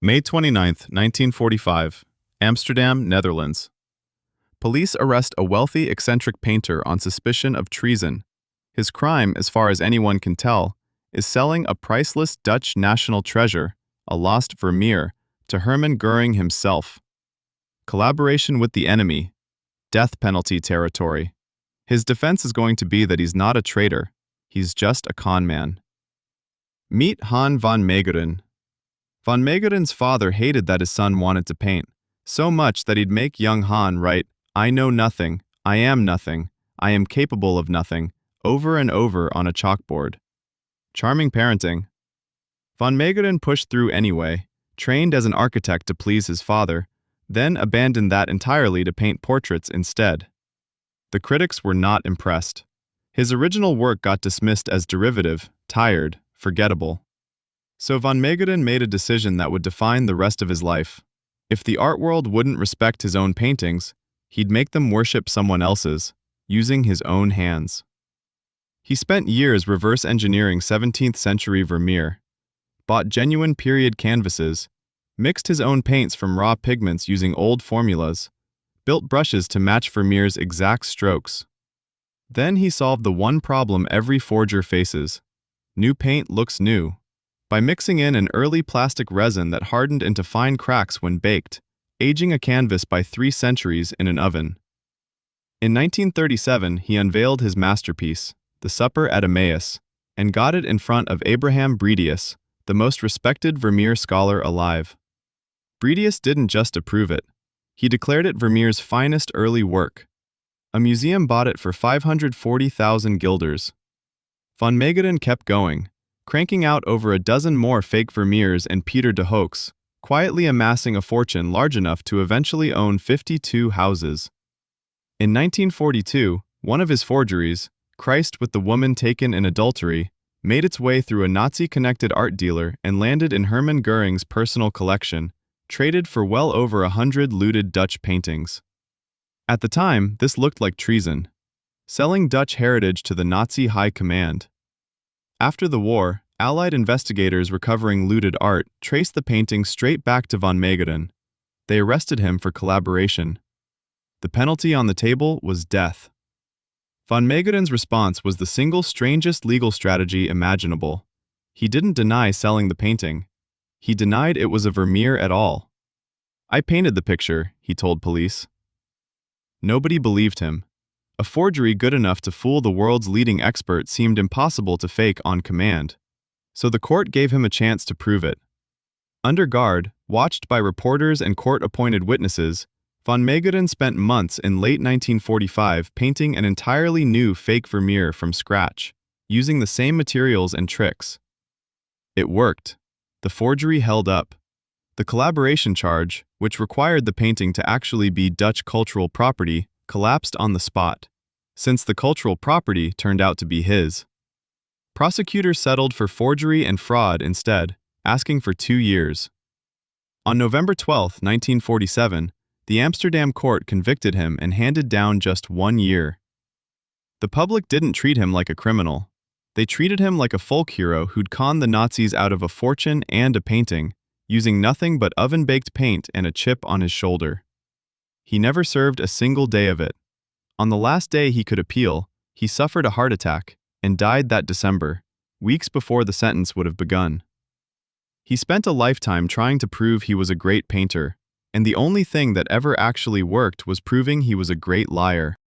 May 29th, 1945, Amsterdam, Netherlands. Police arrest a wealthy, eccentric painter on suspicion of treason. His crime, as far as anyone can tell, is selling a priceless Dutch national treasure, a lost Vermeer, to Hermann Göring himself. Collaboration with the enemy. Death penalty territory. His defense is going to be that he's not a traitor, he's just a con man. Meet Han van Meegeren. Van Meegeren's father hated that his son wanted to paint, so much that he'd make young Han write, "I know nothing, I am nothing, I am capable of nothing," over and over on a chalkboard. Charming parenting. Van Meegeren pushed through anyway, trained as an architect to please his father, then abandoned that entirely to paint portraits instead. The critics were not impressed. His original work got dismissed as derivative, tired, forgettable. So Van Meegeren made a decision that would define the rest of his life. If the art world wouldn't respect his own paintings, he'd make them worship someone else's, using his own hands. He spent years reverse engineering 17th century Vermeer, bought genuine period canvases, mixed his own paints from raw pigments using old formulas, built brushes to match Vermeer's exact strokes. Then he solved the one problem every forger faces. New paint looks new. By mixing in an early plastic resin that hardened into fine cracks when baked, aging a canvas by 3 centuries in an oven. In 1937, he unveiled his masterpiece, The Supper at Emmaus, and got it in front of Abraham Bredius, the most respected Vermeer scholar alive. Bredius didn't just approve it. He declared it Vermeer's finest early work. A museum bought it for 540,000 guilders. Van Meegeren kept going, cranking out over a dozen more fake Vermeers and Peter de Hoeks, quietly amassing a fortune large enough to eventually own 52 houses. In 1942, one of his forgeries, Christ with the Woman Taken in Adultery, made its way through a Nazi-connected art dealer and landed in Hermann Göring's personal collection, traded for well over 100 looted Dutch paintings. At the time, this looked like treason, selling Dutch heritage to the Nazi high command. After the war, Allied investigators recovering looted art traced the painting straight back to Van Meegeren. They arrested him for collaboration. The penalty on the table was death. Van Meegeren's response was the single strangest legal strategy imaginable. He didn't deny selling the painting. He denied it was a Vermeer at all. "I painted the picture," he told police. Nobody believed him. A forgery good enough to fool the world's leading expert seemed impossible to fake on command. So the court gave him a chance to prove it. Under guard, watched by reporters and court-appointed witnesses, Van Meegeren spent months in late 1945 painting an entirely new fake Vermeer from scratch, using the same materials and tricks. It worked. The forgery held up. The collaboration charge, which required the painting to actually be Dutch cultural property, collapsed on the spot, since the cultural property turned out to be his. Prosecutors settled for forgery and fraud instead, asking for 2 years. On November 12, 1947, the Amsterdam court convicted him and handed down just 1 year. The public didn't treat him like a criminal. They treated him like a folk hero who'd conned the Nazis out of a fortune and a painting, using nothing but oven-baked paint and a chip on his shoulder. He never served a single day of it. On the last day he could appeal, he suffered a heart attack and died that December, weeks before the sentence would have begun. He spent a lifetime trying to prove he was a great painter, and the only thing that ever actually worked was proving he was a great liar.